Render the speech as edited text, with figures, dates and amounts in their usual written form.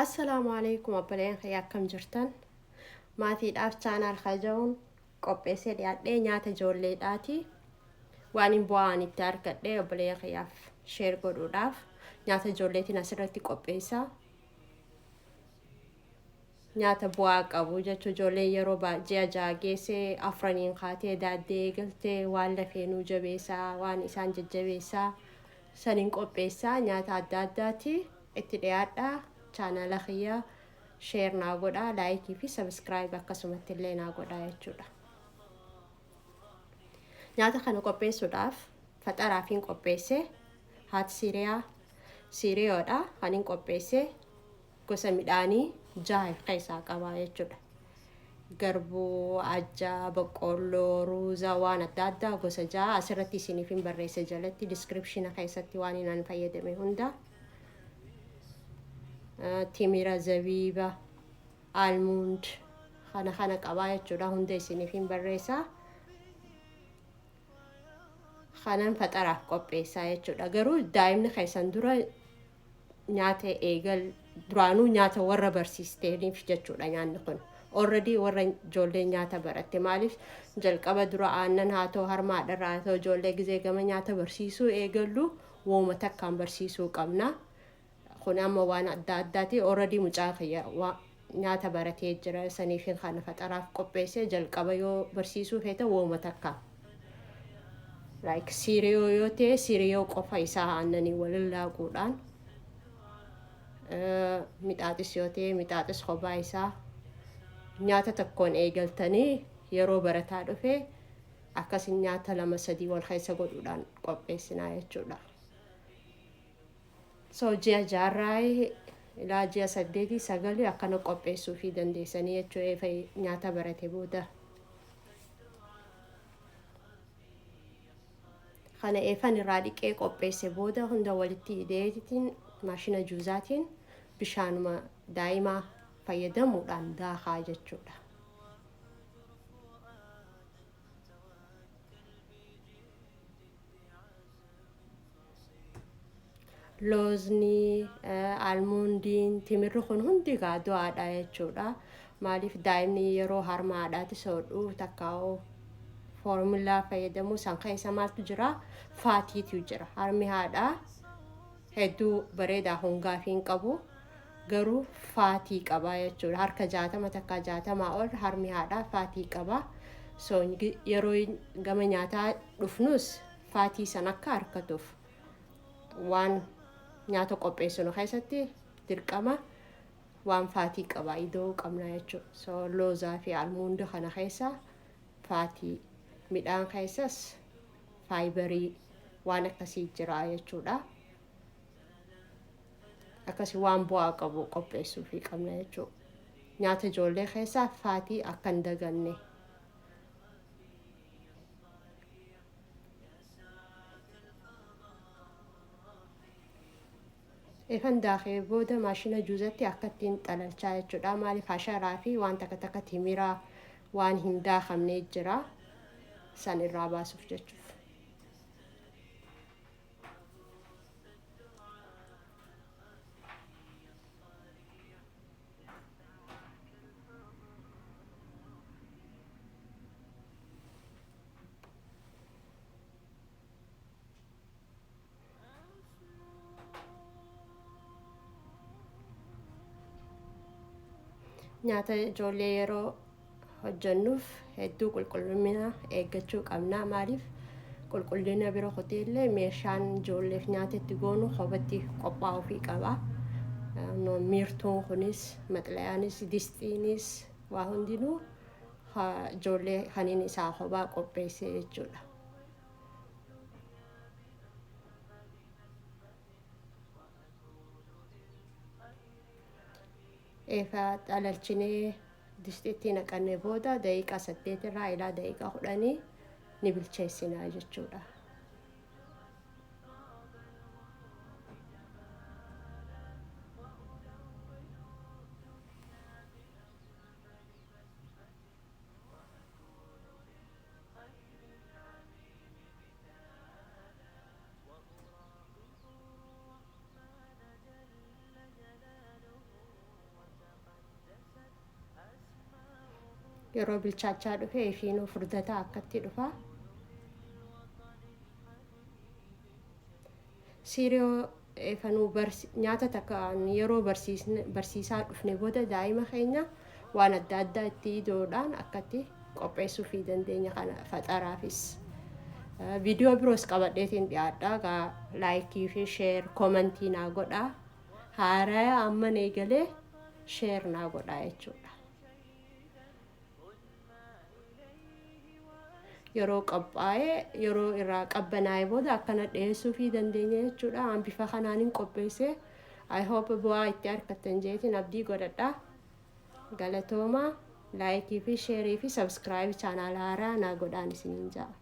Assalamu alaikum abbaleen khayyaa akkam jirtan maatiidhaaf chaanaal kajaa'uun qopheessee dhiyaadhee nyaata ijoolleedhaati waan hin bu'aan itti argadhee abbaleen khayyaaf sheer godhuudhaaf nyaata ijoolleetiin asirratti qopheessaa nyaata bu'aa qabu jechuun ijoolleen yeroo ji'a ja'a geessee afraniin kaatee daaddee eegaltee waan lafeenuu jabeessaa waan isaan jajjabeessaa saniin qopheessaa nyaata adda addaati itti dhiyaadhaa. Chaanaala khiyyaa sheer naa godhaa laayikii fi sabiskiraayib akkasumatti illee naa godhaa jechuudha. Nyaata kana qopheessuudhaaf faxaraafiin qopheessee haati siriyoodha kan hin qopheessee gosa midhaanii 6 keessaa qabaa jechuudha. Garbuu, ajjaa, boqqolloo, ruuza waan adda addaa gosa 6 asirratti isiniif hin barreesse jalatti diskiripshina keessatti waan hin fayyadame hunda. Timira, zabiiba, almond kana qabaa jechuudha hunda isiniif hin barreessaa. Kanan faxaraaf qopheessaa jechuudha. Garuu daa'imni keessan dura nyaata duraanuu nyaata warra barsiistaniif jechuudha nyaanni kun. Already warra ijoolleen nyaata baratte maaliif jalqaba dura aannan haa ta'u harmaadharraa haa ta'u ijoollee gizee gama nyaata barsiisuu eegallu wooma takkaan barsiisuu qabna. Kun amma waan adda addaati already mucaa khiyyaa nyaata baratee jira saniif kana faxaraaf qopheessee jalqaba yoo barsiisuu feete wooma takka like siriyoo yoo ta'e siriyoo qofa isaa aannanii waliin laaquudhaan mixaaxis yoo ta'e mixaaxis kophaa isaa nyaata tokkoon eegaltanii yeroo barataa dhufe akkasiin nyaata 2-3 wal keessa godhuudhaan qopheessinaa jechuudha. So ji'a jaarraa ilaa ji'a 8-9 akkana qopheessuu fi dandeessanii jechuudha nyaata barate booda. Kana eefan irraa dhiqee qopheesse booda hunda walitti hidheetiin maashina juuzaatiin bishaanuma daa'imaa fayyadamuudhaan daakaa jechuudha. Loozni, almondiin, timirri kun hundi du'aadha jechuudha. Maaliif daa'imni yeroo harma haadhaatti soodhuu takkaa'oo foormulaa fayyadamuu san keessa maaltu jira? Faatiitu jira. Harmi haadhaa hedduu bareedaa hongaafi hin qabu. Garuu faatii qaba jechuudha. Harka 60 takka 60 ol harmi haadhaa faatii qaba. So yeroo gama nyaataa dhufnus faatii san akka harkatuuf waan nyaata qopheessinu keessatti dirqama waan faatii qaba idoo qabna jechuudha. So loozaa fi almoondii kana keessa faatii midhaan keessas faayibarii waan akkasii jira jechuudha. Akkasii waan bu'aa qabu qopheessuu fi qabna jechuudha. Nyaata ijoollee keessaa faatii akka hin daganne. Eefan daakee booda maashina juuzatti akka ittiin xalalchaa jechuudha. Maaliif hasharaa fi waan takka timiraa waan hin daakamne jira san irraa baasuuf jechuudha. Nyaata ijoollee yeroo hojjennuuf hedduu qulqullina eeggachuu qabna. Maaliif qulqullina bira hoteellee meeshaan ijoolleef nyaata itti goonu kophaatti qophaa'uu qaba. Miirtuun kunis maxlayaanis distiinis waa hundinuu ijoollee kaniin isaa kophaa qopheessee jechuudha. Eefa xalalchinee distiitti naqannee booda daqiiqaa 8 irraa ilaa daqiiqaa 10 ni bilcheessinaa jechuudha. yeroo bilchaachaa dhufee fiinuu furdataa akkatti dhufa. Siiriyoo eefanuu nyaata takka yeroo barsiisaa dhufne booda daa'ima keenya waan adda addaa itti idoodhaan akkatti qopheessuu fi dandeenya kana faxaraafis. Viidiyoo biroos qabadheetiin dhiyaadhaa gaa laayikii fi sheer koomentii naa godhaa. Haaraa amman eegalee sheer naa godhaa jechuudha. Yeroo qophaa'ee yeroo irraa qabbanaa'ee booda akkana dhiyeessuu fi dandeenya jechuudha. An bifa kanaanin qopheesse. I hope bu'aa itti argattan jeetiin abdii godhadha. Galatoomaa laayikii fi sheerii fi sabskiraayib chaanaala haaraa naa godhaan isiniin ja'a.